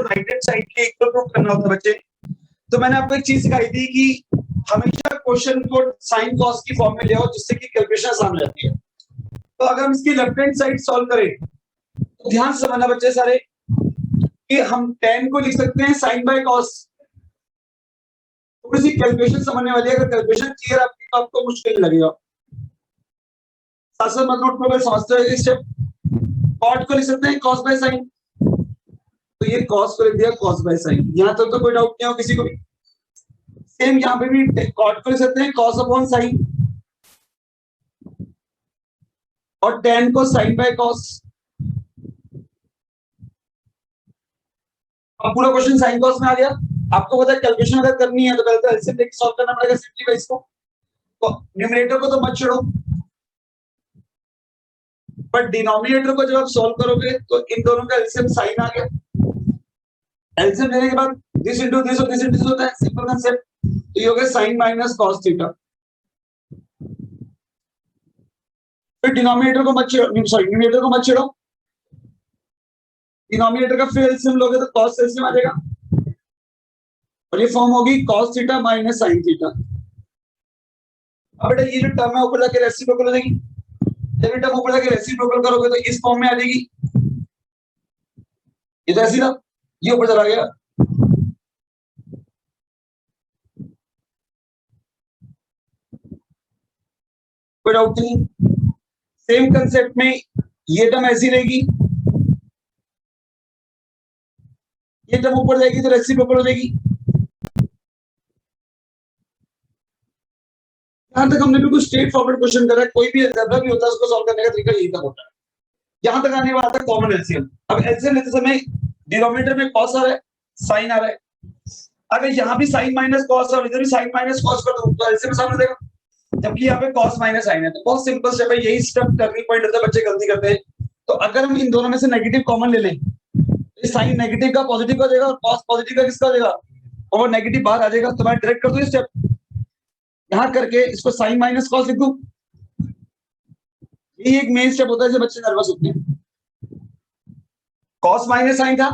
Right hand side के equal proof करना होता है बच्चे। तो मैंने आपको एक चीज सिखाई थी कि हमेशा क्वेश्चन को साइन कॉस की फॉर्म में ले आओ, जिससे कि कैलकुलेशन आसान रहती है। तो अगर हम इसकी लेफ्ट हैंड साइड सॉल्व करें तो ध्यान से समझना बच्चे सारे कि हम tan को लिख सकते हैं साइन बाय कॉस। थोड़ी सी कैलकुलेशन समझने वाली है, अगर कैलकुलेशन क्लियर आपकी तो आपको मुश्किल नहीं लगेगा। साथ साथ मत नोट पर समझते हो स्टेप। कॉट को लिख सकते हैं कॉस बाय साइन, तो ये कॉस को लिख दिया कॉस बाय साइन, यहां तक तो कोई डाउट नहीं हो किसी को भी। सेम यहाँ पे भी कॉट को लिख सकते हैं कॉस अपॉन साइन, और tan को साइन बाय कॉस। अब पूरा क्वेश्चन साइन कॉस में आ गया। आपको पता है कैलकुलेशन अगर करनी है तो पहले तो एलसीएम लेके सॉल्व करना पड़ेगा सिंपलीफाई इसको। तो न्यूमरेटर को तो मत छोड़ो, पर डिनोमिनेटर को जब आप सॉल्व करोगे तो इन दोनों का एलसीएम साइन आ गया। एलसीएम लेने के बाद दिस इनटू दिस और दिस इनटू दिस होता है, सिंपल कांसेप्ट। तो ये हो गया साइन माइनस कॉस थीटा। फिर डिनोमिनेटर को मत छेड़ो, सॉरी न्यूमरेटर को मत छेड़ो। डिनोमिनेटर का फिर एलसीएम लोगे तो कॉस एलसीएम आ जाएगा, और ये फॉर्म होगी cos theta minus sine theta. अब बेटा ये जो टर्म है ऊपर जाके रेसिप्रोकल हो जाएगी। जब ये टर्म ऊपर जाके रेसिप्रोकल करोगे तो इस फॉर्म में आ जाएगी। ये तो ऐसी ना, ये ऊपर चला गया। कोई डाउट नहीं। सेम कंसेप्ट में ये टर्म ऐसी रहेगी, ये टर्म ऊपर जाएगी तो रेसिप्रोकल हो जाएगी। यहां तक हमने बिल्कुल स्ट्रेट फॉरवर्ड क्वेश्चन करा है, कोई भी अलजेब्रा भी होता है उसको सॉल्व करने का तरीका यही तक होता है। यहां तक आने वाला था कॉमन एलसीएम। अब एलसीएम लेते समय डिनोमिनेटर में कॉस आ रहा है, साइन आ रहा है। अगर यहाँ भी साइन माइनस कॉस और इधर भी साइन माइनस कॉस कर दूं तो एलसीएम सामने देगा, जबकि यहाँ पे कॉस माइनस साइन है। तो बहुत सिंपल स्टेप है, यही स्टेप टर्निंग पॉइंट होता है, बच्चे गलती करते हैं। तो अगर हम इन दोनों में से नेगेटिव कॉमन ले लें तो साइन नेगेटिव का पॉजिटिव हो जाएगा और कॉस पॉजिटिव का किसका हो जाएगा, और वो नेगेटिव बाहर आ जाएगा। तो मैं डायरेक्ट कर दूं ये स्टेप, यहां करके इसको साइन माइनस कॉस लिख दूं। ये एक मेन स्टेप होता है जब बच्चे नर्वस होते हैं। कॉस माइनस साइन था,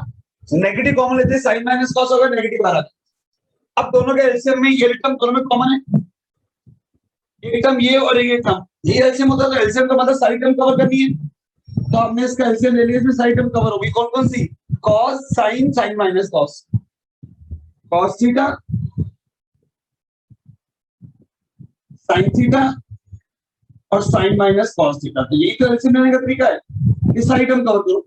नेगेटिव कॉमन लेते हैं, साइन माइनस कॉस होगा, नेगेटिव बाहर आ जाएगा। अब दोनों के एलसीएम में ये टर्म दोनों में कॉमन है, एक टर्म ये और एक टर्म ये एलसीएम होता है। तो एलसीएम का मतलब सारी टर्म कवर करनी है, तो हमने इसका एलसीएम ले लिया, इसमें सारी टर्म कवर होगी। कौन कौन सी, cos sine sine minus cos, cos theta sine theta और साइन माइनस कॉस थीटा। तो यही तो एलसीएम लेने का तरीका है, इस सारी टर्म कवर करो।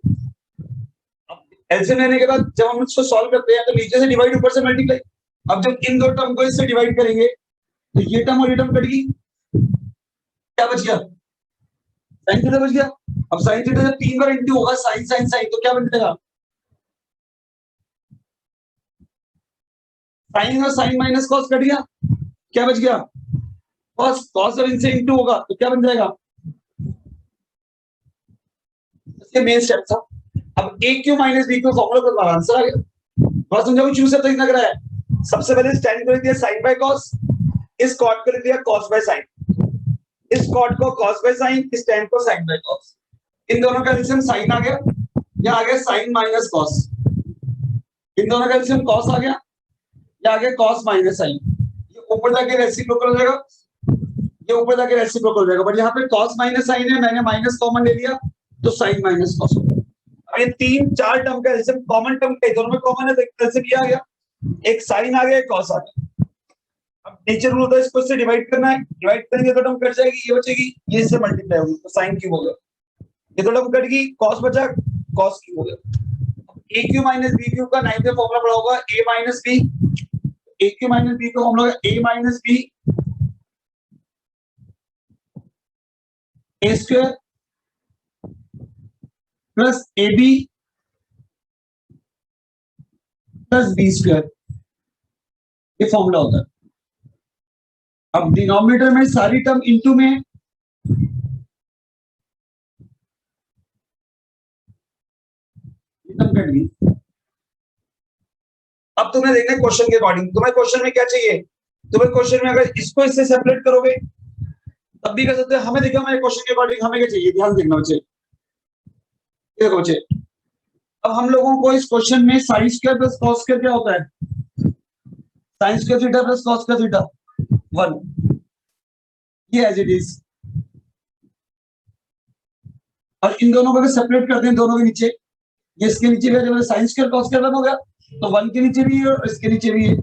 अब एलसीएम लेने के बाद जब हम इसको सॉल्व करते हैं तो नीचे से डिवाइड ऊपर से मल्टीप्लाई। अब जब इन दो टर्म को इससे डिवाइड करेंगे तो ये टर्म और ये टर्म कट गई, क्या बच गया, साइन थीटा बच गया। अब साइन थीटा जब 3 बार इंटू होगा साइन साइन साइन तो क्या बन जाएगा, साइन और साइन माइनस कॉस कट गया, क्या बच गया कॉस। कॉस और इनसे इंटू होगा तो क्या बन जाएगा, इसके मेन स्टेप था। अब a Q minus B Q formula पर हमारा आंसर आ गया। बात समझो क्यों से तक लग रहा है। सबसे पहले tan को लिख दिया sin बाय cos, इस cot को लिख दिया cos बाय sin, इस cot को cos बाय sin, इस tan को sin बाय cos। इन दोनों का एलसीएम sin आ गया, यहां आ गया sin माइनस cos। इन दोनों का एलसीएम cos आ गया, यहां आ गया cos माइनस sin। ये ऊपर जाके रेसिप्रोकल हो जाएगा, ये ऊपर जाके रेसिप्रोकल हो जाएगा। बट यहाँ पे cos माइनस sin है, मैंने माइनस कॉमन ले लिया तो sin माइनस cos। अब ये 3-4 टर्म का एलसीएम कॉमन टर्म के दोनों में कॉमन है, तो एलसीएम ये आ गया, एक sin आ गया एक cos आ गया। अब नेचर रूल होता है इसको इससे डिवाइड करना है, डिवाइड करेंगे तो टर्म कट जाएगी, ये बचेगी, ये इससे मल्टीप्लाई होगी तो sin क्यूब हो गया। ये तो टर्म कट गई, cos बचा, cos क्यूब हो गया। a Q minus b cube का 9th में फॉर्मूला पड़ा होगा a minus b, a Q minus b का फॉर्मूला होगा a minus b a square plus ab plus b square, ये फॉर्मूला होता है। अब डिनोमिनेटर में सारी टर्म इनटू में, टर्म कट गई। अब तुम्हें देखना है क्वेश्चन के अकॉर्डिंग, तुम्हें क्वेश्चन में क्या चाहिए। तुम्हें क्वेश्चन में अगर इसको इससे सेपरेट करोगे तब भी कर सकते हो। हमें देखो हमारे क्वेश्चन के अकॉर्डिंग हमें क्या चाहिए, ध्यान देखना बच्चे। देखो बच्चे, अब हम लोगों को इस क्वेश्चन में sine square plus cos square क्या होता है? Sine square theta plus cos square theta 1, ये एज इट इज। और इन दोनों को भी सेपरेट करते हैं, दोनों के नीचे, ये इसके नीचे भी है, साइन स्क्वायर कॉस स्क्वायर 1 हो गया, तो 1 के नीचे भी है और इसके नीचे भी है।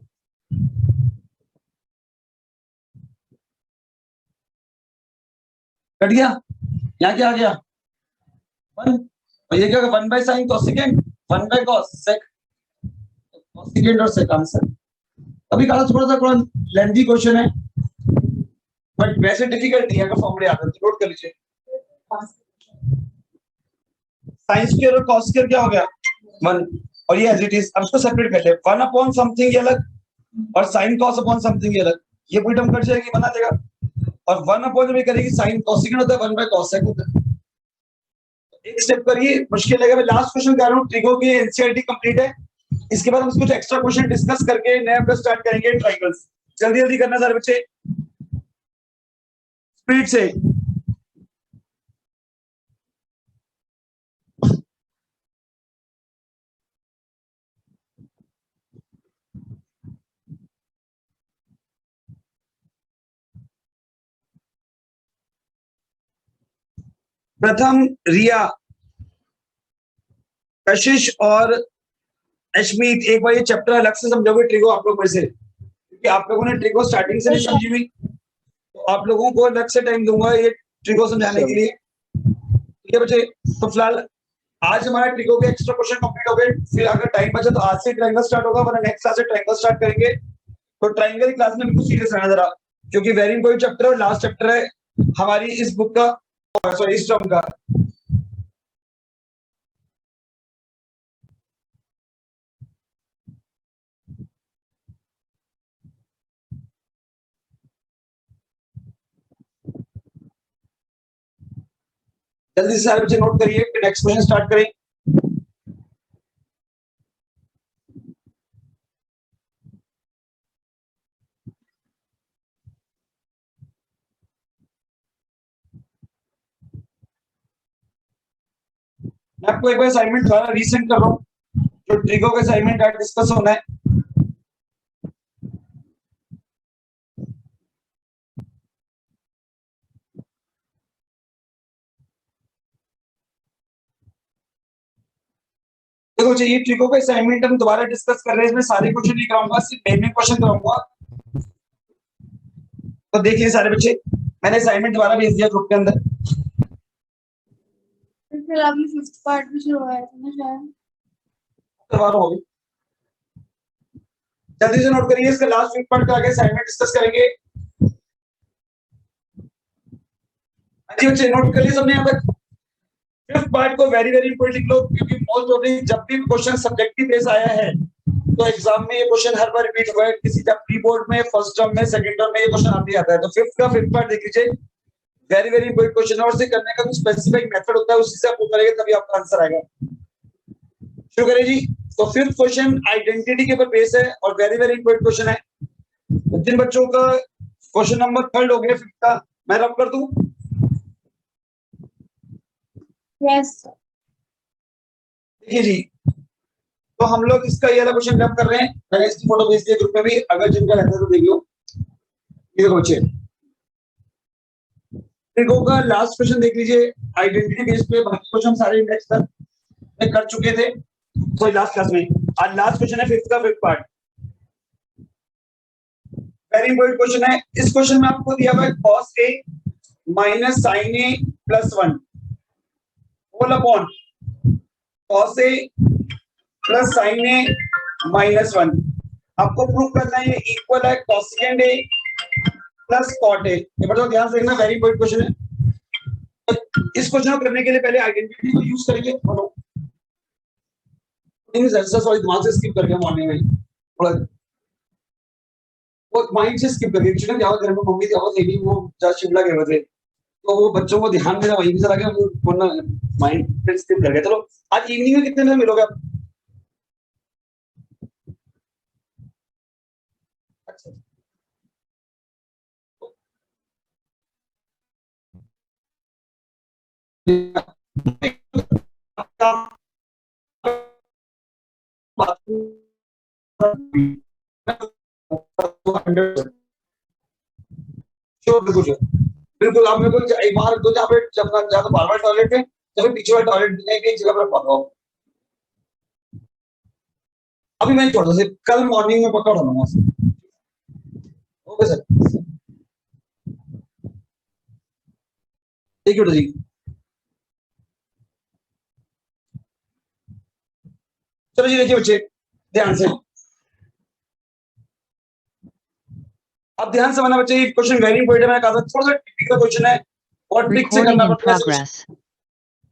कट गया, यहाँ क्या आ गया 1, और ये क्या होगा 1 by sine cosecant 1 by cos sec, cosecant और सेक आंसर। अभी का थोड़ा लेंथी क्वेश्चन है, बट वैसे डिफिकल्ट नहीं है, अगर फॉर्मूले आते हैं तो नोट कर लीजिए। साइन स्क्वायर और कॉस स्क्वायर क्या हो गया 1, और ये एज इट इज। अब इसको सेपरेट कर ले, 1 अपॉन समथिंग ये अलग और साइन कॉस अपॉन समथिंग ये अलग, ये पूरी टर्म कट जाएगी, बना देगा। और 1 अपॉन जब ये करेगी साइन कोसेकेंड होता है 1 बाय कॉस सेक होता है। एक स्टेप करिए, मुश्किल लगेगा। मैं लास्ट क्वेश्चन कर रहा हूँ, ट्रिगो की एनसीईआरटी कंप्लीट है, इसके बाद हम कुछ एक्स्ट्रा क्वेश्चन डिस्कस करके नया पे स्टार्ट करेंगे ट्रायंगल्स। जल्दी जल्दी करना सारे बच्चे, स्पीड से। प्रथम रिया, कशिश और अश्मीत, एक बार ये चैप्टर अलग से समझोगे ट्रिगो आप लोग में से, क्योंकि आप लोगों ने ट्रिगो स्टार्टिंग से नहीं समझी हुई, तो आप लोगों को अलग से टाइम दूंगा ये ट्रिगो समझाने के लिए। ठीक है बच्चे, तो फिलहाल आज हमारा ट्रिगो के एक्स्ट्रा क्वेश्चन कंप्लीट हो गए। फिर अगर टाइम बचा तो आज से ट्रायंगल स्टार्ट होगा, वरना नेक्स्ट क्लास से ट्रायंगल स्टार्ट करेंगे। तो ट्रायंगल क्लास में बिल्कुल सीरियस रहना जरा, क्योंकि वेरी इंपॉर्टेंट चैप्टर है और लास्ट चैप्टर है हमारी इस बुक का, सॉरी इस टर्म का। जल्दी से सारे बच्चे नोट करिए, फिर नेक्स्ट क्वेश्चन स्टार्ट करें। मैं आपको एक बार असाइनमेंट दोबारा रीसेंड कर रहा हूँ, जो ट्रिगो का असाइनमेंट आज डिस्कस होना है। देखो ये ट्रिगो का असाइनमेंट हम दोबारा डिस्कस कर रहे हैं, इसमें सारे क्वेश्चन नहीं कराऊंगा, सिर्फ मेन मेन क्वेश्चन कराऊंगा। तो देखिए सारे बच्चे, मैंने असाइनमेंट दोबारा भेज दिया ग्रुप के अंदर। फिर अभी फिफ्थ पार्ट भी शुरू हुआ है ना शायद, करवा रहा हूँ, जल्दी से नोट करिए, इसका लास्ट वीक पार्ट का आगे असाइनमेंट डिस्कस करेंगे। जी बच्चे नोट कर लिए सबने यहाँ तक? फिफ्थ पार्ट को वेरी वेरी इंपॉर्टेंट लिख लो, क्योंकि मोस्ट ऑफ जब भी क्वेश्चन सब्जेक्टिव बेस आया है तो एग्जाम में ये क्वेश्चन हर बार रिपीट हुआ है, किसी जब प्री बोर्ड में फर्स्ट टर्म में सेकंड टर्म में ये क्वेश्चन आते आता है। तो फिफ्थ पार्ट देख लीजिए, वेरी वेरी इंपॉर्टेंट क्वेश्चन है, और इसे करने का कुछ स्पेसिफिक मेथड होता है, उसी से आप करेंगे तभी आपका आंसर आएगा। शुरू करें जी। तो फिफ्थ क्वेश्चन आइडेंटिटी के ऊपर बेस है और वेरी वेरी इंपॉर्टेंट क्वेश्चन है। जिन बच्चों का क्वेश्चन नंबर 3 हो गया फिफ्थ का, मैं रब कर दूं? यस देखिए जी, तो हम लोग इसका ये वाला क्वेश्चन रब कर रहे हैं, मैंने इसकी फोटो भेज दी ग्रुप में भी, अगर जिनका रहता है तो देख लो। ये देखो बच्चे, ट्रिगो का लास्ट क्वेश्चन देख लीजिए, आइडेंटिटी बेस पे बाकी क्वेश्चन सारे इंडेक्स तक में कर चुके थे, तो लास्ट क्लास में। आज लास्ट क्वेश्चन है फिफ्थ का fifth part, very important question है। इस क्वेश्चन में आपको दिया हुआ है cos a minus sin a plus 1 whole upon cos a plus sin a minus 1। आपको प्रूव करना है ये इक्वल है cosecant a plus cot a। ये बच्चों ध्यान से देखना, वेरी इंपॉर्टेंट क्वेश्चन है। इस क्वेश्चन को करने के लिए पहले आइडेंटिटी को यूज करेंगे। सॉरी दिमाग से स्किप कर गया मॉर्निंग में, थोड़ा वो माइंड से स्किप कर गया। एक्चुअली क्या हुआ, घर में मम्मी थी, आवाज नहीं, वो जस्ट शिमला गए हुए थे, तो वो बच्चों को ध्यान मेरा वहीं पे चला गया, वो वरना माइंड पे स्किप कर गया। चलो आज इवनिंग में कितने बजे मिलोगे आप? अच्छा बिल्कुल आप मेरे को एक बार दो, जहाँ पे जहाँ तो बार टॉयलेट है, जहाँ पे पीछे वाला टॉयलेट एक जगह पर पकड़ो। अभी मैं छोड़ दो, कल मॉर्निंग में पकड़ लूंगा। ओके सर, ठीक है जी। चलो जी, देखिए बच्चे ध्यान से, अब ध्यान से माना बच्चे, ये क्वेश्चन वेरी इंपॉर्टेंट है, कहा था थोड़ा सा टिपिकल क्वेश्चन है और ट्रिक से करना पड़ता है।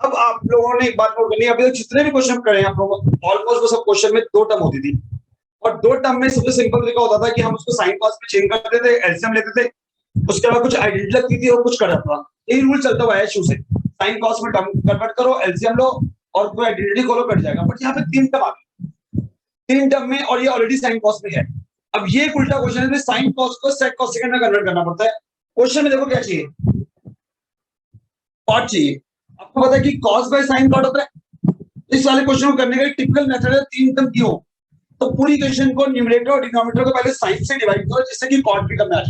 अब आप लोगों ने एक बात नोट करनी है, अभी तो जितने भी क्वेश्चन करे हैं आप लोगों, ऑलमोस्ट वो सब क्वेश्चन में दो टर्म होती थी, और दो टर्म में सबसे सिंपल तरीका होता था कि हम उसको साइन कॉस में चेंज करते थे, एलसीएम लेते थे, उसके बाद कुछ आइडेंटिटी लगती थी और कुछ कर था। यही रूल चलता हुआ है शुरू से, साइन कॉस में टर्म कन्वर्ट करो, एलसीएम लो और कोई आइडेंटिटी खोलो, कट जाएगा। बट यहाँ पे तीन टर्म आ गई, तीन टर्म में, और ये ऑलरेडी साइन कॉस में है। अब ये एक उल्टा क्वेश्चन है, साइन कॉस को सेक कॉस सेकंड में कन्वर्ट करना पड़ता है। क्वेश्चन में देखो क्या चाहिए, कॉट चाहिए। आपको पता है कि कॉस बाय साइन कॉट होता है। इस वाले क्वेश्चन को करने का टिपिकल मेथड है, तीन टर्म क्यों, तो पूरी इक्वेशन को न्यूमरेटर और डिनोमिनेटर को पहले साइन से डिवाइड करो, जिससे कि कॉट भी करना है।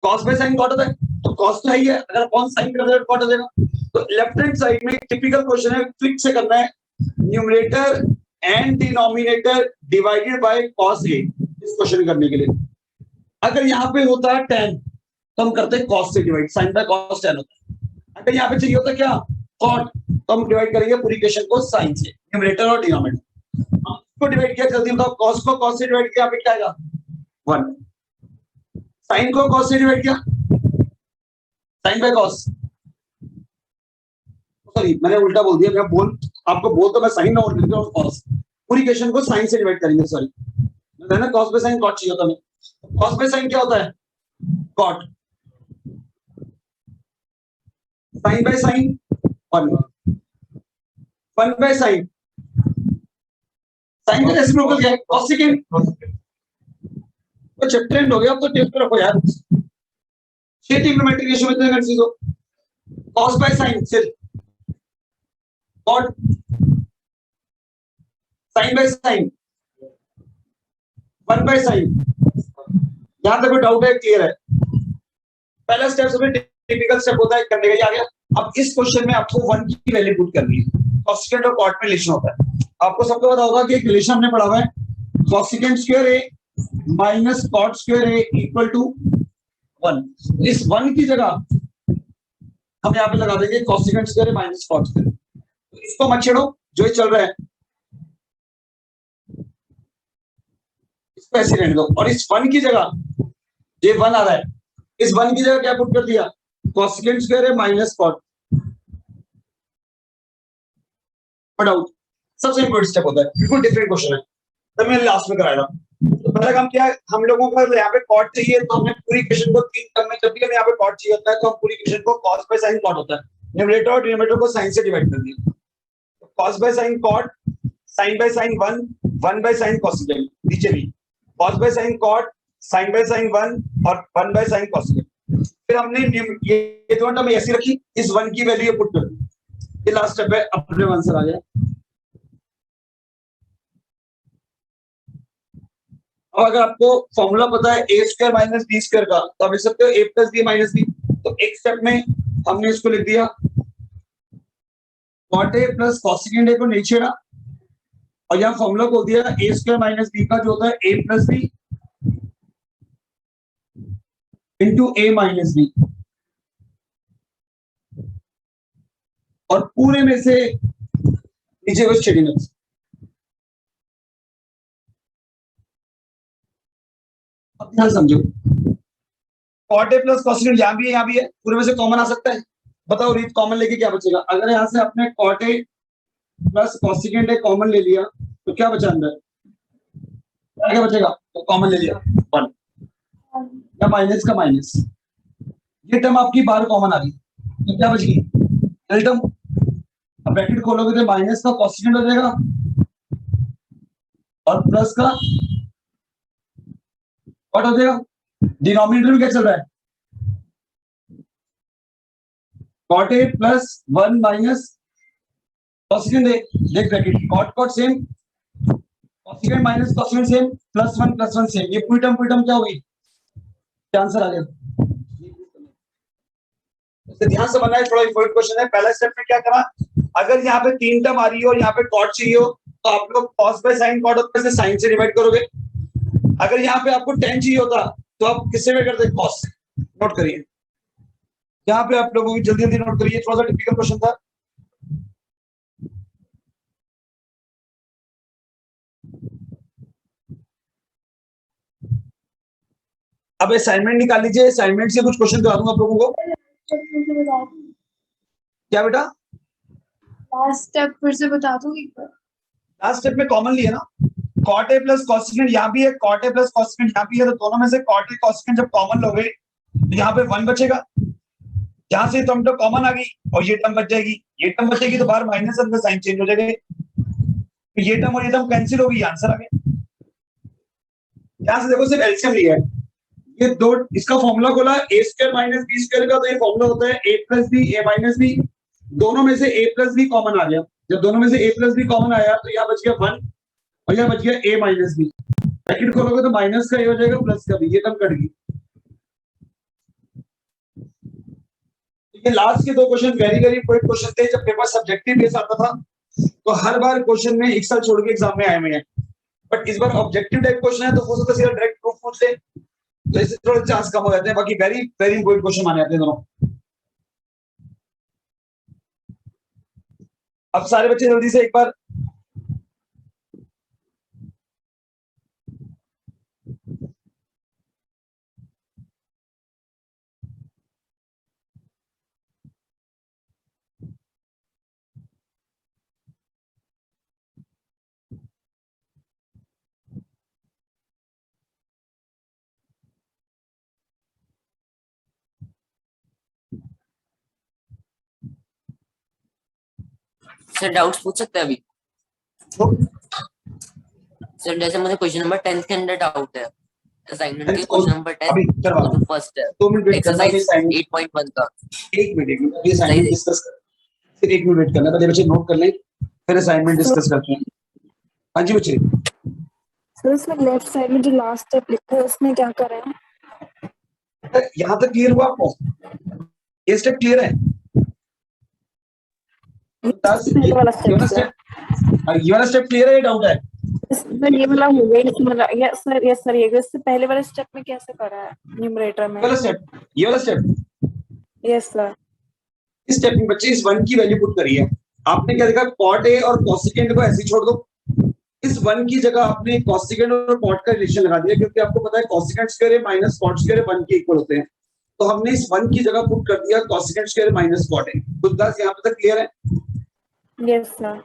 कॉस बाय साइन कॉट होता है, तो कॉस तो है ही है, अगर कौन साइन कर देगा कॉट हो जाएगा। तो लेफ्ट हैंड साइड में टिपिकल क्वेश्चन है, क्लिक से करना है, numerator and denominator divided by cos A. इस क्वेश्चन करने के लिए अगर यहाँ पे होता है tan, तो हम करते हैं कॉस से divide, sine by cos tan होता है। अगर यहाँ पे चाहिए होता क्या, कॉट, तो हम डिवाइड करेंगे पूरी इक्वेशन को साइन से, न्यूमरेटर और डिनोमिनेटर। को डिवाइड किया, जल्दी बताओ, कॉस को कॉस से डिवाइड किया, यहाँ पे क्या आएगा 1, साइन को कॉस से डिवाइड किया, साइन बाय कॉस, सॉरी मैंने उल्टा बोल दिया, मैं बोल आपको बोल तो मैं साइन और लिख रहा हूं कॉस, पूरी इक्वेशन को साइन से डिवाइड करेंगे, सॉरी मैं ना कॉस बाय साइन कॉट चाहिए होता हमें। कॉस बाय साइन क्या होता है, cot, sine by sine 1, 1 by sine, sine का रेसिप्रोकल क्या है, कॉस सेकंड। तो चैप्टर एंड हो गया, अब तो टेस्ट पे रखो यार, 6 ट्रिग्नोमेट्रिक रेशियो में इतना कंफ्यूज हो। कॉस बाय साइन सिर्फ cot, sine by sine 1 by sine. यहां तक कोई डाउट है, क्लियर है? पहला स्टेप सबसे टिपिकल स्टेप होता है करने का, ये आ गया। अब इस क्वेश्चन में आपको 1 की वैल्यू पुट करनी है, कॉसेकेंट और कॉट में रिलेशन होता है। आपको सबको पता होगा कि एक रिलेशन हमने पढ़ा हुआ है, cosecant square A minus cot square A equal to 1। इस 1 की जगह हम यहाँ पे लगा देंगे कॉसेकेंट square A minus cot square. इसको मत छेड़ो, जो ये चल रहा है इसको ऐसे रहने दो, और इस 1 की जगह ये 1 आ रहा है, इस 1 की जगह क्या पुट कर दिया, कॉसेकेंट स्क्वायर है माइनस कॉट। आउट सबसे इंपॉर्टेंट स्टेप होता है, बिल्कुल डिफरेंट क्वेश्चन है, तब मैं लास्ट में कराया था। तो पहला काम क्या है, हम लोगों को यहाँ पे कॉट चाहिए, तो हमने पूरी इक्वेशन को तीन टर्म में, जब भी हमें यहाँ पे कॉट चाहिए होता है तो हम पूरी इक्वेशन को कॉस बाय साइन कॉट होता है, न्यूमरेटर और डिनोमिनेटर को साइन से डिवाइड कर दिया। Cos by sine cot, sine by sine 1, 1 by sine cosecant, नीचे भी cos by sine cot, sine by sine 1 और 1 बाय साइन कॉसेकेंट। फिर हमने ये दोनों टर्म ऐसी रखी, इस 1 की वैल्यू पुट कर दी। ये लास्ट स्टेप है, अपने आंसर आ गया। अब अगर आपको फॉर्मूला पता है ए स्क्वायर माइनस बी स्क्वायर का, तो आप लिख सकते हो ए प्लस बी माइनस बी। तो एक स्टेप में हमने इसको लिख दिया, कॉट ए प्लस कॉसेकेंट ए को नहीं छेड़ा, और यहाँ फॉर्मूला को दिया ए स्क्वायर माइनस बी का जो होता है ए प्लस बी इंटू ए माइनस बी, और पूरे में से नीचे को छेड़ेंगे। अब ध्यान समझो, कॉट ए प्लस कॉसेकेंट यहाँ भी है, यहाँ भी है, पूरे में से कॉमन आ सकता है। बताओ रीत, कॉमन लेके क्या बचेगा? अगर यहाँ से आपने cot A plus cosecant A common ले लिया तो क्या बचा अंदर, क्या बचेगा? तो कॉमन ले लिया 1, या माइनस का माइनस, ये टर्म आपकी बाहर कॉमन आ गई, तो क्या बच गई एल टर्म। अब ब्रैकेट खोलोगे तो माइनस का कॉसेकेंट हो जाएगा और प्लस का कॉट हो जाएगा। डिनोमिनेटर में क्या चल रहा है, cot A plus 1 minus cosecant A, देख bracket cot cot same, cosecant minus cosecant same, plus one same, ये पूरी टर्म क्या होगी, क्या आंसर आ गया। तो ध्यान से बनना है, थोड़ा इंपॉर्टेंट क्वेश्चन है। पहला स्टेप में क्या करा, अगर यहाँ पे 3 टर्म आ रही है और यहाँ पे कॉट चाहिए हो तो आप लोग कॉस बाय साइन कॉट होता है साइन से डिवाइड करोगे। अगर यहाँ पे आपको टेन चाहिए होता तो आप किससे में करते, कॉस। नोट करिए यहाँ पे, आप लोगों की जल्दी जल्दी नोट करिए, थोड़ा सा टिपिकल क्वेश्चन था। अब असाइनमेंट निकाल लीजिए, असाइनमेंट से कुछ क्वेश्चन करा दूंगा आप लोगों को। क्या बेटा, लास्ट स्टेप फिर से बता दो एक बार। लास्ट स्टेप में कॉमन लिया ना, कॉट ए प्लस कॉसेकेंट यहाँ भी है, कॉट ए प्लस कॉसेकेंट यहाँ भी है, तो दोनों में से कॉट ए कॉसेकेंट जब कॉमन लोगे तो यहाँ पे 1 बचेगा, यहाँ से टर्म तो कॉमन आ गई और ये टर्म बच जाएगी, ये टर्म बचेगी तो बाहर माइनस अंदर साइन चेंज हो जाएगा, तो ये टर्म और ये टर्म कैंसिल होगी, आंसर आ गया। यहाँ से देखो सिर्फ एलसीएम लिया है, ये दो, इसका फॉर्मूला खोला ए स्क्वायर माइनस बी स्क्वायर का, तो ये फॉर्मूला होता है ए plus B A minus B, दोनों में से ए प्लस बी कॉमन आ गया, जब दोनों में से ए प्लस बी कॉमन आया तो यहाँ बच गया 1 और यहाँ बच गया ए माइनस बी, ब्रैकेट खोलोगे तो माइनस का ए हो जाएगा प्लस का बी, ये टर्म कट गई। ये लास्ट के 2 question very very important question थे, जब पेपर सब्जेक्टिव बेस आता था तो हर बार क्वेश्चन में एक साल छोड़ के एग्जाम में आए हुए हैं, बट इस बार ऑब्जेक्टिव टाइप क्वेश्चन है तो हो सकता है सीधा डायरेक्ट प्रूफ पूछ ले, तो इससे थोड़े चांस कम हो जाते हैं, बाकी वेरी वेरी इंपॉर्टेंट क्वेश्चन माने जाते हैं दोनों। अब सारे बच्चे जल्दी से एक बार सर डाउट्स पूछ सकते हैं अभी। सर जैसे मुझे क्वेश्चन नंबर 10 के अंदर डाउट है, असाइनमेंट के क्वेश्चन नंबर 10 अभी करवा जो फर्स्ट है 2 मिनट वेट करना है, एक्सरसाइज 8.1 का। एक मिनट ये असाइनमेंट डिस्कस कर, फिर 1 मिनट वेट करना, पहले बच्चे नोट कर लें फिर असाइनमेंट डिस्कस करते हैं। हाँ जी बच्चे, सर इसमें लेफ्ट साइड में जो लास्ट स्टेप लिखा है उसमें क्या कर रहे हैं? यहाँ तक क्लियर हुआ आपको, ये स्टेप क्लियर है, ये वाला स्टेप क्लियर है, डाउट है सर? ये वाला हो गया, यस सर ये इससे पहले वाले स्टेप में कैसे करा है न्यूमरेटर में? ये वाला स्टेप यस सर। इस स्टेप में बच्चे इस 1 की वैल्यू पुट करी है, आपने क्या देखा, कॉट ए और कोसेकेंट को ऐसे ही छोड़ दो, इस 1 की जगह आपने कोसेकेंट और कॉट का रिलेशन लगा दिया, क्योंकि आपको पता है cosecant square minus cot square 1 के इक्वल होते हैं, तो हमने इस 1 की जगह पुट कर दिया cosecant square minus cot A. तो बस यहाँ पे तक क्लियर है? Yes sir.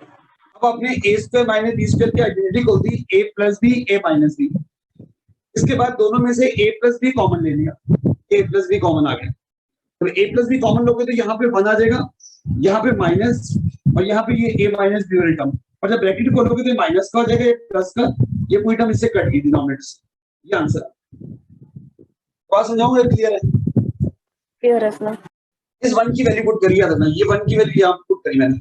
अब आपने A square minus B square की आइडेंटिटी खोल दी, A plus B A minus B, इसके बाद दोनों में से ए प्लस बी कॉमन ले लिया, ए प्लस बी कॉमन आ गया, तो ए प्लस बी कॉमन लोगे तो यहाँ पे 1 आ जाएगा, यहाँ पे माइनस और यहाँ पे ये ए माइनस बी वाली टर्म, और जब ब्रैकेट खोलोगे तो माइनस का हो जाएगा, प्लस का, ये पूरी टर्म इससे कट गई डिनोमिनेटर से, ये आंसर। बात समझाऊंगा, क्लियर है? क्लियर है सर। इस 1 की वैल्यू पुट करी था ना, ये 1 की वैल्यू यहाँ पुट करी मैंने।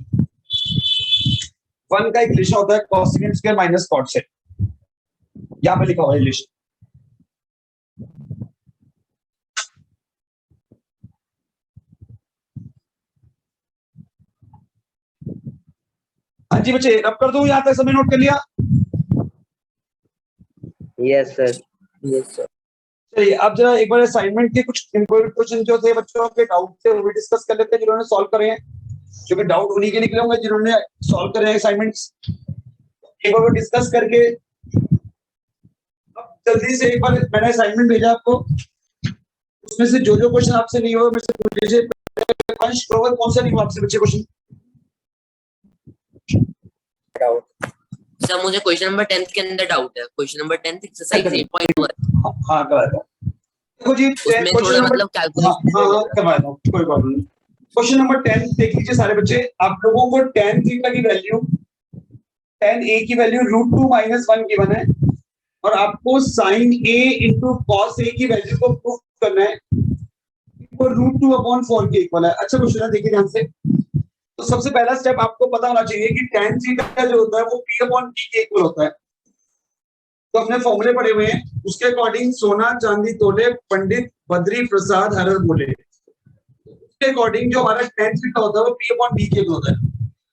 1 का एक रिलेशन होता है कोसेकेंट स्क्वायर माइनस कॉट से, यहाँ पे लिखा हुआ है रिलेशन। हाँ जी बच्चे, रब कर दो, यहाँ तक समय नोट कर लिया? Yes sir. Yes sir. चलिए अब जरा एक बार असाइनमेंट के कुछ इंपॉर्टेंट क्वेश्चन जो थे बच्चों के डाउट थे वो भी डिस्कस कर लेते हैं, जिन्होंने सॉल्व करे हैं, क्योंकि डाउट उन्हीं के निकले होंगे जिन्होंने सॉल्व करे हैं असाइनमेंट्स। एक बार वो डिस्कस करके अब जल्दी से एक बार मैंने असाइनमेंट भेजा आपको, उसमें से जो क्वेश्चन आपसे नहीं हुआ मुझसे पूछ लीजिए। कौन सा नहीं हुआ आपसे बच्चे क्वेश्चन? डाउट सर, मुझे क्वेश्चन नंबर 10 के अंदर डाउट है, क्वेश्चन नंबर 10 एक्सरसाइज 8.1। हाँ करवा दो। देखो जी उसमें थोड़ा मतलब कैलकुलेशन करवा दो, कोई प्रॉब्लम नहीं। क्वेश्चन नंबर 10 देख लीजिए सारे बच्चे, आप लोगों को tan थीटा की वैल्यू, tan a की वैल्यू √2 - 1 गिवन है, और आपको sin a * cos a की वैल्यू को प्रूफ करना है, वो √2/4 के इक्वल है। अच्छा क्वेश्चन है, देखिए ध्यान से। तो सबसे पहला स्टेप आपको पता होना चाहिए कि tan थीटा जो होता है वो p/p के इक्वल होता है। तो अपने फॉर्मूले पढ़े हुए हैं, उसके अकॉर्डिंग सोना चांदी तोले पंडित बद्री प्रसाद हरर बोले, उसके अकॉर्डिंग जो हमारा tan थीटा होता है वो p अपॉन d के होता है,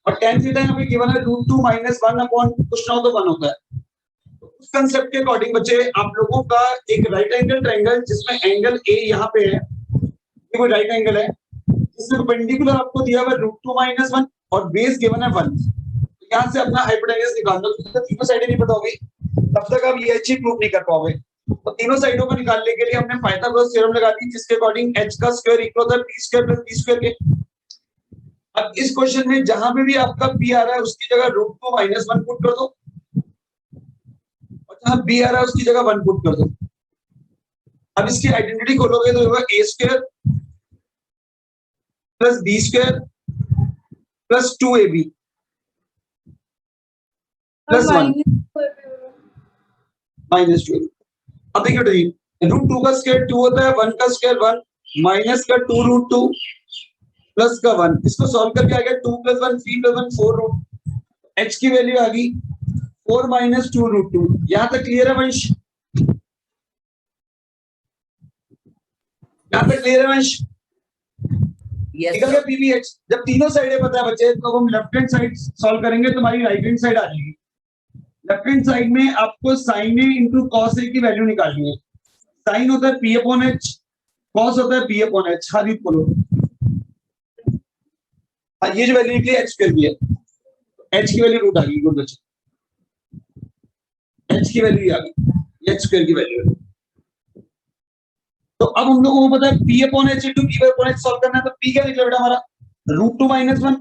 और tan थीटा यहाँ पे गिवन है √2 - 1 अपॉन कुछ ना हो तो 1 होता है। तो उस कंसेप्ट के अकॉर्डिंग बच्चे आप लोगों का एक राइट एंगल ट्रायंगल जिसमें एंगल a यहाँ पे है, ये कोई राइट एंगल है जिसमें परपेंडिकुलर आपको दिया हुआ √2 - 1 और बेस गिवन है 1। यहाँ से अपना हाइपोटेन्यूज निकाल दो, तीनों साइडें नहीं पता होगी तब तक आप ये चीज प्रूव नहीं कर पाओगे। तो तीनों साइडों को निकालने के लिए हमने पाइथागोरस थ्योरम लगा दी, जिसके अकॉर्डिंग h का स्क्वायर इक्वल होता है p square plus b square के। अब इस क्वेश्चन में जहां पे भी आपका p आ रहा है उसकी जगह √2 - 1 पुट कर दो, और जहां b आ रहा है उसकी जगह 1 पुट कर दो। अब इसकी आइडेंटिटी खोलोगे तो होगा a square plus b square plus 2ab plus 1 minus 2। अब देखिए √2 का स्क्वायर 2 होता है, 1 का स्क्वायर 1 माइनस का 2√2 प्लस का 1, इसको सॉल्व करके आ गया 2 + 1 3 + 1 4 h की वैल्यू आ गई 4 - 2√2। यहां तक क्लियर है वंश? यहां तक क्लियर है वंश? Yes, निकल sir. गया पीवीएच। जब तीनों साइडें पता है बच्चे तो हम लेफ्ट हैंड साइड सॉल्व करेंगे, तुम्हारी राइट हैंड साइड आ जाएगी। लेफ्ट हैंड साइड में आपको sin a × cos a की वैल्यू निकालनी है। sin होता है p अपॉन h, cos होता है p अपॉन h। हाँ रीत बोलो। हाँ, ये जो वैल्यू निकली h स्क्वायर की है, h की वैल्यू रूट आ गई गुड बच्चे, h की वैल्यू आ गई, h स्क्वायर की वैल्यू है। तो अब हम लोगों को पता है p upon h × p upon h solve करना है, तो p क्या निकला बेटा हमारा √2 - 1,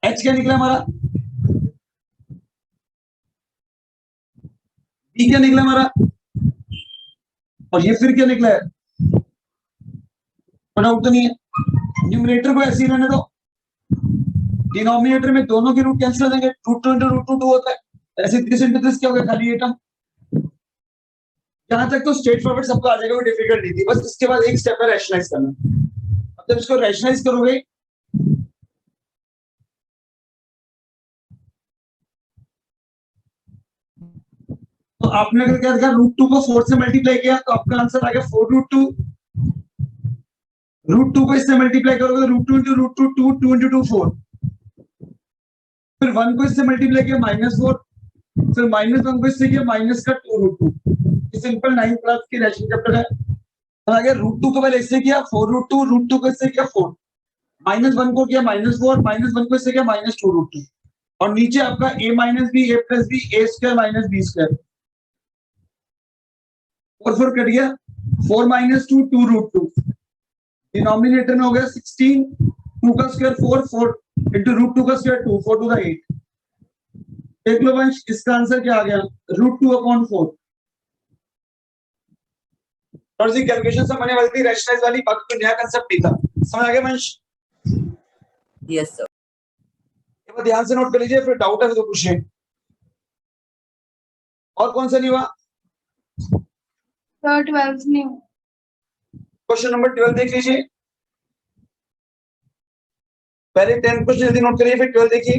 h क्या निकला हमारा, p क्या निकला हमारा, और ये फिर क्या निकला है, डाउट तो नहीं है। न्यूमरेटर को ऐसे ही रहने दो, डिनोमिनेटर में दोनों के रूट कैंसिल हो जाएंगे, √2 × √2 2 होता है, ऐसे 3 × 3 क्या हो गया, खाली 8। यहां तक तो स्ट्रेट फॉरवर्ड सबको आ जाएगा, वो डिफिकल्ट नहीं थी। बस इसके बाद एक स्टेप है रैशनलाइज करना। अब जब इसको रैशनलाइज करोगे तो आपने अगर क्या देखा √2 को 4 से मल्टीप्लाई किया तो आपका आंसर आ गया 4√2। √2 को इससे मल्टीप्लाई करोगे तो √2 × √2 2 2 × 2 4, फिर 1 को इससे मल्टीप्लाई किया -4, फिर -1 को इससे किया माइनस का 2√2। ये सिंपल 9th क्लास की रेशनल चैप्टर है। तो आ गया √2 को पहले इससे किया 4√2, √2 को इससे किया 4, -1 को किया -4, -1 को इससे किया -2√2, और नीचे आपका a - b a + b a square - b square, 4 cut गया, 4 - 2 2√2, डिनोमिनेटर में हो गया 16, 2 का स्क्वायर 4 4 × √2 का स्क्वायर 2 4 2 8। देख लो वंश, इसका आंसर क्या आ गया √2/4। और जी कैलकुलेशन समझने वाली थी, रैशनलाइज वाली, बाकी कोई नया कांसेप्ट नहीं था। समझ आ गया वंश? Yes, sir. ये बात ध्यान से नोट कर लीजिए, फिर डाउट है तो पूछिए। और कौन सा नहीं हुआ? सर 12th नहीं हुआ। क्वेश्चन नंबर 12 देख लीजिए। पहले 10 क्वेश्चन जल्दी नोट करिए, फिर 12 देखिए।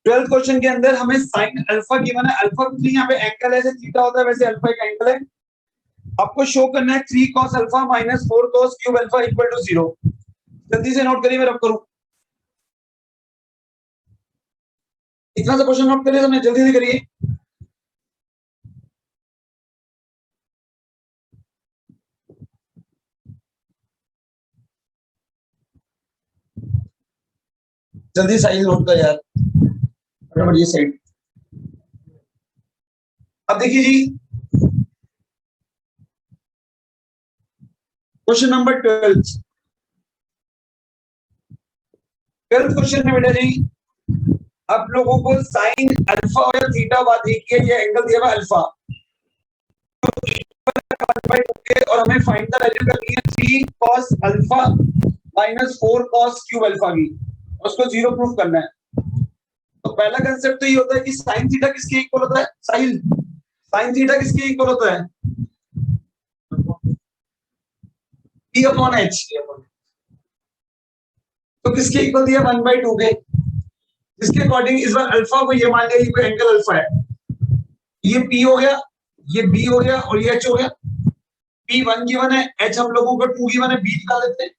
12th क्वेश्चन के अंदर हमें sin अल्फा गिवन है। अल्फा कुछ नहीं, यहाँ पे एंगल है, जैसे थीटा होता है वैसे अल्फा एक एंगल है। आपको शो करना है 3 cos alpha - 4 cos cube alpha = 0। जल्दी से नोट करिए, मैं रब करूं। इतना सा क्वेश्चन नोट करिए, समझे, जल्दी से करिए। जल्दी साइज नोट कर यार, बराबर ये साइड। अब देखिए जी क्वेश्चन नंबर 12। 12th क्वेश्चन में बेटा जी आप लोगों को साइन अल्फा और थीटा बात देखिए, ये एंगल दिया हुआ अल्फा, और हमें फाइंड द वैल्यू करनी है 3 cos alpha - 4 cos cube alpha की, उसको 0 प्रूफ करना है। तो पहला कंसेप्ट तो ये होता है कि साइन थीटा किसके इक्वल होता है, साइन थीटा किसके इक्वल होता है, p/h। तो किसके इक्वल दिया 1/2 के, जिसके अकॉर्डिंग इस बार अल्फा को ये मान लिया ये कोई एंगल अल्फा है, ये P हो गया, ये B हो गया और ये H हो गया। P 1 गिवन है, H हम लोगों को 2 गिवन है, B निकाल लेते हैं।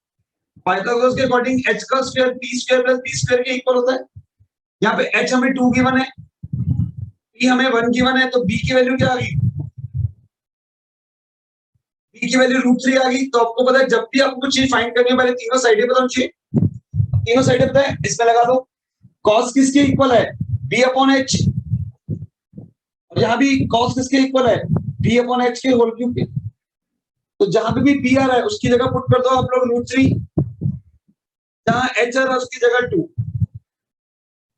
पाइथागोरस के अकॉर्डिंग H का square P square plus B square के इक्वल होता है। यहाँ पे H हमें 2 गिवन है, P हमें 1 गिवन है, तो B की वैल्यू क्या आ गई? B की वैल्यू √3 आ गई। तो आपको पता है जब भी आपको कुछ चीज फाइंड करनी है पहले तीनों साइडें बताना चाहिए। तीनों साइडें पता है, इसमें लगा दो। cos किसके इक्वल है? B upon H। और यहाँ भी cos किसके इक्वल है? B अपॉन H के होल क्यूब के। तो जहां पे भी B आ रहा है उसकी जगह पुट कर दो आप लोग √3, जहां H आ रहा है उसकी जगह 2,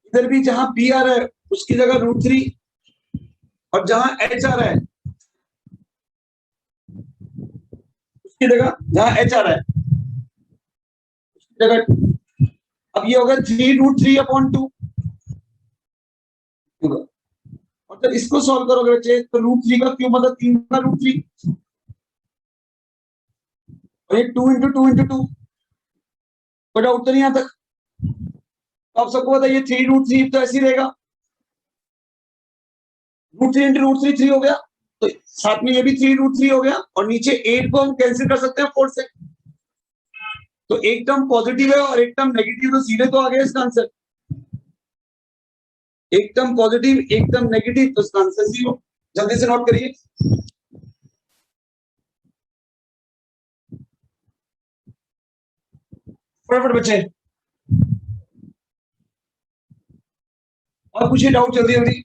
इधर भी जहां B आ रहा है उसकी जगह √3 और जहां H आ रहा है उसकी जगह, जहां H आ रहा है उसकी जगह 2। अब ये होगा 3√3 अपॉन 2। और जब इसको सॉल्व करोगे बच्चे तो √3 का क्यूब मतलब 3 का √3 और ये 2 × 2 × 2। कोई डाउट तो नहीं यहाँ तक? तो आप सबको पता है ये 3√3 तो ऐसे ही रहेगा, √3 × √3 3 हो गया, तो साथ में ये भी 3√3 हो गया और नीचे 8 को हम कैंसिल कर सकते हैं 4 से। तो एक टर्म पॉजिटिव है और एक टर्म नेगेटिव, तो सीधे तो आ गया इसका आंसर। एक टर्म पॉजिटिव एक टर्म नेगेटिव, तो इसका आंसर 0। जल्दी से नोट करिए। फटाफट बच्चे, और पूछिए डाउट जल्दी जल्दी।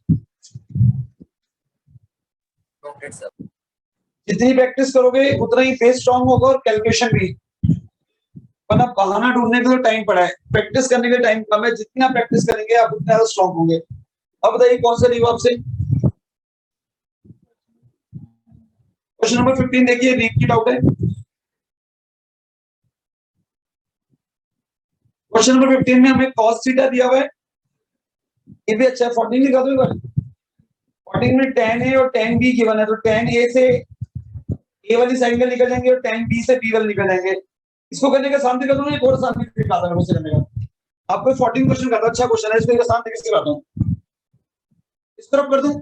Noted sir. जितनी प्रैक्टिस करोगे उतना ही फेस स्ट्रांग होगा और कैलकुलेशन भी। वरना बहाना ढूंढने के लिए टाइम पड़ा है, प्रैक्टिस करने के लिए टाइम कम है। जितना प्रैक्टिस करेंगे आप उतना ज्यादा स्ट्रांग होंगे। अब बताइए कौन सा लिखो आपसे? क्वेश्चन नंबर 15 देखिए, रीड की डाउट है। क्वेश्चन नंबर 15 में हमें cos थीटा दिया हुआ है, ये भी अच्छा है। 14 लिखा दो एक बार। 14 में tan A और tan B गिवन है, तो tan A से A वाली साइड का निकल जाएंगे और tan B से B वाले निकल जाएंगे। इसको करने का आसान तरीका तो नहीं, और आसान तरीका आता है मुझसे करने का। आपको 14 क्वेश्चन करता, अच्छा क्वेश्चन है, इसको एक आसान तरीके से कराता हूं। इस तरफ कर दूं,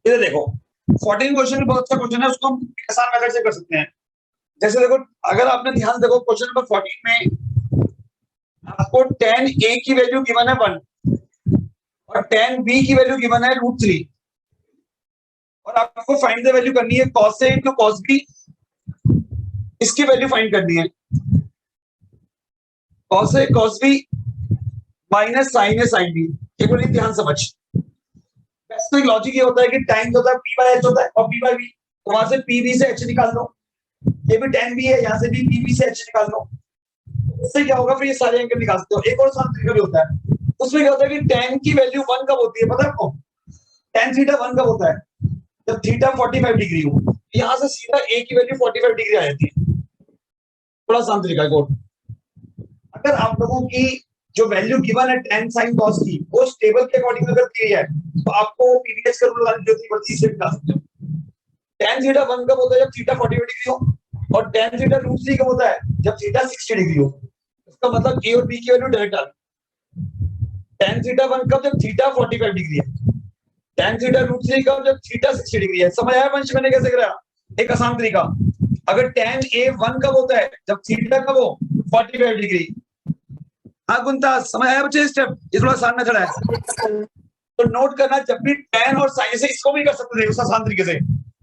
इधर देखो 14 क्वेश्चन भी बहुत अच्छा क्वेश्चन है, उसको हम आसान मेथड से कर सकते हैं। जैसे देखो, अगर आपने ध्यान देखो क्वेश्चन नंबर 14 में आपको tan A की वैल्यू गिवन है 1 और tan B की वैल्यू गिवन है √3 और आपको फाइंड द वैल्यू करनी है cos A × cos B। इसकी वैल्यू फाइंड करनी है cos A cos B minus sin A sin B। एक बार ध्यान समझ, तो एक लॉजिक ये होता है कि टाइम होता है P/H होता है और P/B, तो वहां से PB से H निकाल लो। ये भी tan B है, यहाँ से भी PB से H निकाल लो। उससे क्या होगा, फिर ये सारे एंगल निकाल सकते हो। एक और आसान तरीका भी होता है, उसमें क्या होता है कि tan की वैल्यू 1 कब होती है पता है आपको? tan थीटा 1 कब होता है? जब थीटा 45 डिग्री हो। यहाँ से सीधा A की वैल्यू 45 डिग्री आ जाती है। थोड़ा आसान तरीका है। अगर आप लोगों की जो वैल्यू गिवन है tan sin cos की, वो टेबल के अकॉर्डिंग अगर दी है तो आपको PBH का रूल लगाने की जरूरत नहीं पड़ती, इसे निकाल सकते हो। tan थीटा 1 कब होता है? जब थीटा 45 डिग्री हो। और tan थीटा √3 कब होता है? जब थीटा 60 डिग्री हो। इसका मतलब A और B की वैल्यू डायरेक्ट आ गई। tan थीटा 1 कब? जब थीटा 45 डिग्री है। tan थीटा √3 कब? जब थीटा 60 डिग्री है। समझ आया वंश मैंने कैसे कराया? एक आसान तरीका, अगर tan A 1 कब होता है? जब थीटा कब हो? 45 डिग्री। हाँ गुंता, समझ आया बच्चे? स्टेप ये थोड़ा आसान मेथड है, तो नोट करना। जब भी tan और sin से इसको भी कर सकते थे उस आसान तरीके से।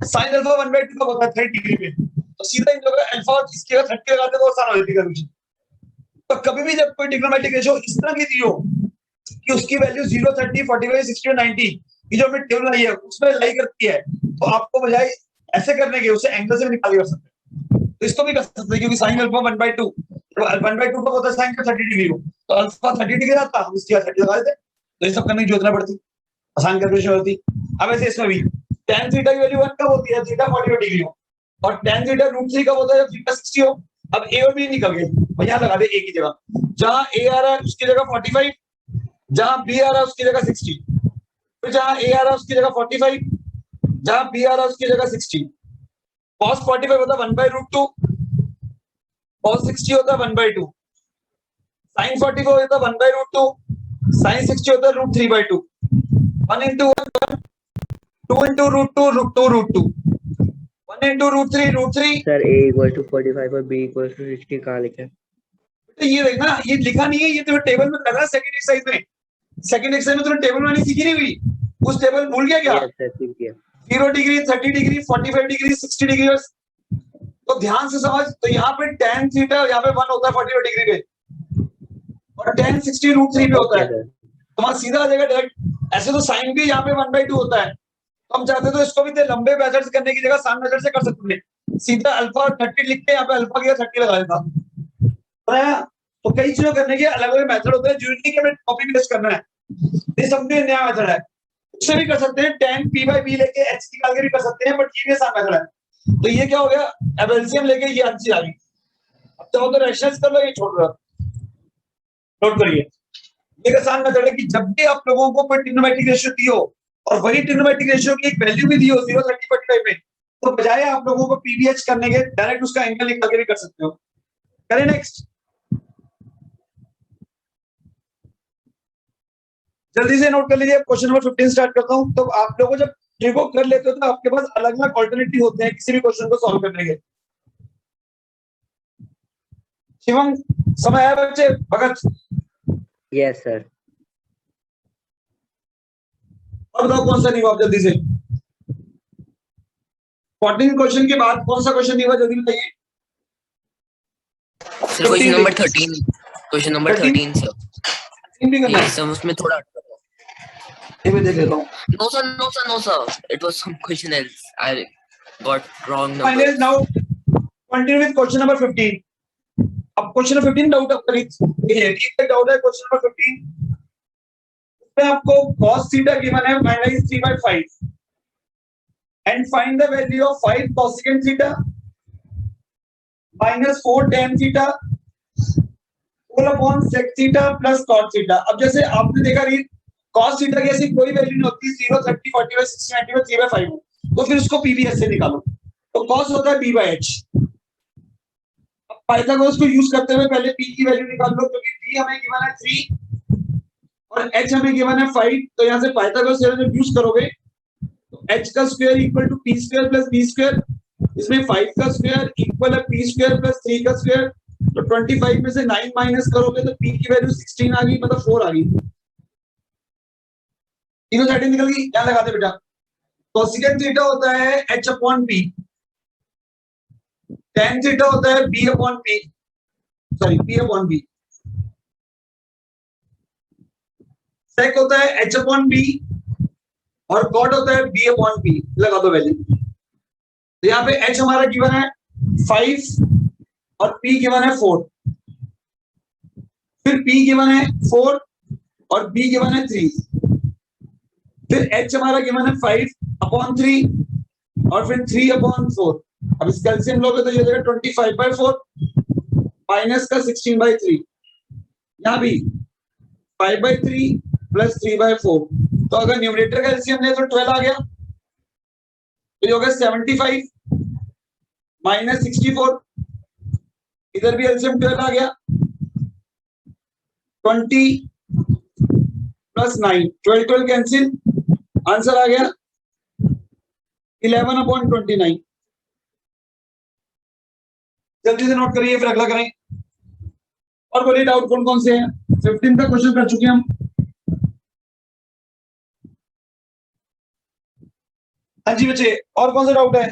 sin अल्फा 1/2 कब होता है? 30 डिग्री पे, तो सीधा इन लोगों का अल्फा इसके 30 लगाते तो आसान हो जाती है। तो कभी भी जब कोई ट्रिग्नोमेट्रिक रेशियो इस तरह की दी हो कि उसकी वैल्यू 0, 30, 45, 60 और 90 ये जो हमने टेबल बनाई है उसमें लाई करती है, तो आपको बजाय ऐसे करने के उसे एंगल से भी निकाल कर सकते हैं। तो इसको भी कर सकते हैं, क्योंकि sin अल्फा 1/2 1/2 का होता है sin का 30 डिग्री हो, तो अल्फा 30 डिग्री आता, हम इसकी 30 लगा देते। तो ये सब करने की जरूरत नहीं पड़ती, आसान कैलकुलेशन होती। अब ऐसे इसमें भी tan थीटा की वैल्यू 1 कब होती है? थीटा 45 डिग्री हो। और tan थीटा √3 कब होता है? जब थीटा 60 हो। अब A और B निकल गए, और यहाँ लगा दे A की जगह, जहां A आ रहा है उसकी जगह 45, जहां B आ रहा है उसकी जगह 60, फिर जहां A आ रहा है उसकी जगह 45, जहां B आ रहा है उसकी जगह 60। cos 45 होता है 1/√2, cos 60 होता है 1/2। साइन 44 होता है 1/√2, साइन 60 होता है √3/2, 1 into 1 2 into √2 √2 1 into √3 sir a equals to 45 और b equals to 60 कहाँ लिखा है? तो ये देखना, ये लिखा नहीं है, ये तुम्हें टेबल में लग रहा है सेकंड एक्सरसाइज में। सेकंड एक्सरसाइज में तुम्हें टेबल बनानी सीखी नहीं हुई, उस टेबल भूल गया क्या? Yes, sir, ठीक है। 0 डिग्री, 30 डिग्री, 45 डिग्री, 60 डिग्री। तो ध्यान से समझ, तो यहाँ पे tan थीटा यहाँ पे 1 होता है 45 डिग्री पे, और tan 60 √3 पे होता है, Okay, sir. तुम्हारा सीधा आ जाएगा डायरेक्ट। ऐसे तो साइन भी यहाँ पे 1/2 होता है, तो हम चाहते तो इसको भी इतने लंबे मेथड से करने की जगह आसान मेथड से कर सकते हैं। सीधा अल्फा 30 लिख के यहाँ पे अल्फा की 30 लगा देता। तो कई चीजों करने के अलग अलग मेथड होते हैं, जरूरी नहीं कि हमें कॉपी पेस्ट करना है। ये सब भी नया मेथड है, उससे भी कर सकते हैं, tan p/b लेके h निकाल के भी कर सकते हैं, बट ये भी आसान मेथड है। तो ये क्या हो गया, अब एलसीएम लेके ये आंसर आ गई। अब चाहो तो रैशनल्स कर लो, ये छोड़ दो, नोट करिए। ये आसान मेथड है कि जब भी आप लोगों को कोई ट्रिग्नोमेट्रिक रेशियो दी हो और वही ट्रिग्नोमेट्रिक रेशियो की एक वैल्यू भी दी हो 0, 30, 45 में, तो बजाय आप लोगों को पीवीएच करने के डायरेक्ट उसका एंगल निकाल के भी कर सकते हो। करें नेक्स्ट, जल्दी से नोट कर लीजिए। क्वेश्चन नंबर 15 स्टार्ट करता हूं। तो आप लोगों जब ट्रिको कर लेते हो तो आपके पास अलग अलग ऑल्टरनेटिव होते हैं किसी भी क्वेश्चन को सॉल्व करने के। शिवम, समय है बच्चे? भगत, Yes, sir. और बताओ कौन सा नहीं हुआ, आप जल्दी से। 14 क्वेश्चन के बाद कौन सा क्वेश्चन नहीं हुआ, जल्दी बताइए। Sir question number 13, question number 13 sir. तीन भी करना ये है, सर उसमें थोड़ा ये मैं देख लेता हूँ। no sir, it was some question else. I got wrong Finally, number. now continue with question number 15. अब क्वेश्चन नंबर 15 डाउट आपका एक डाउट है क्वेश्चन नंबर 15। इसमें आपको cos थीटा गिवन है -3/5 and find the value of 5 cosecant theta -4 tan theta whole upon sec theta plus cot theta। अब जैसे आपने देखा रीड, cos थीटा की ऐसी कोई वैल्यू नहीं होती 0, 30, 45, 60, 90 3/5 हो, तो फिर उसको पीवीएस से निकालो। तो cos होता है b/h। पाइथागोरस को यूज करते हुए पहले p की वैल्यू निकाल लो, क्योंकि p हमें गिवन है 3 और h हमें गिवन है 5। तो यहाँ से पाइथागोरस थ्योरम जब यूज करोगे तो h का square equal to p square plus b square, इसमें 5 का स्क्वायर इक्वल है p स्क्वायर प्लस 3 का स्क्वायर। तो 25 में से 9 माइनस करोगे तो p की वैल्यू 16 आ गई, मतलब 4 आ गई। तीनों साइडें निकल गई, क्या लगाते बेटा। कोसेकेंट थीटा होता है h/p, tan थीटा होता है b/p, सॉरी p/b, sec होता है h/p और cot होता है b/p। लगा दो वैल्यू। तो यहाँ पे h हमारा गिवन है 5 और p गिवन है 4, फिर p गिवन है 4 और b गिवन है 3, फिर h हमारा गिवन है 5/3 और फिर 3/4। अब इस कैल्सियम लोगे तो ये देगा 25/4 माइनस का 16/3, यहाँ भी 5/3 प्लस 3/4। तो अगर न्यूमरेटर का एलसीएम ले तो 12 आ गया, तो ये होगा 75 माइनस 64, इधर भी एलसीएम 12 आ गया, 20 प्लस 9, 12 कैंसिल, आंसर आ गया 11/29। जल्दी से नोट करिए, फिर अगला करें। और बोलिए डाउट कौन कौन से हैं। 15 का क्वेश्चन कर चुके हैं हम। हाँ जी बच्चे, और कौन सा डाउट है?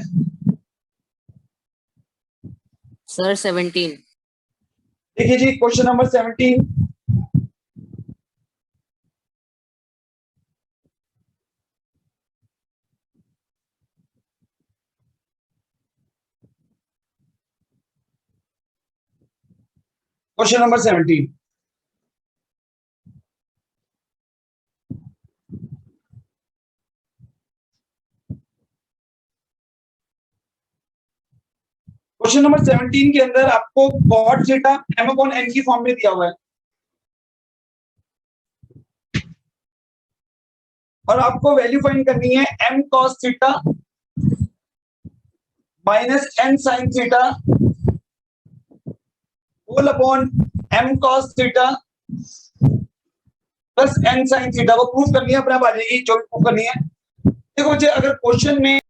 सर 17। देखिए जी, question number 17। Question number 17। Question number 17 के अंदर आपको cot थीटा m/n की फॉर्म में दिया हुआ है और आपको वैल्यू फाइंड करनी है m cos theta minus n sin theta whole upon m cos theta plus n sin theta, वो प्रूफ करनी है, अपने आप आ जाएगी जो भी प्रूफ करनी है। देखो मुझे अगर क्वेश्चन में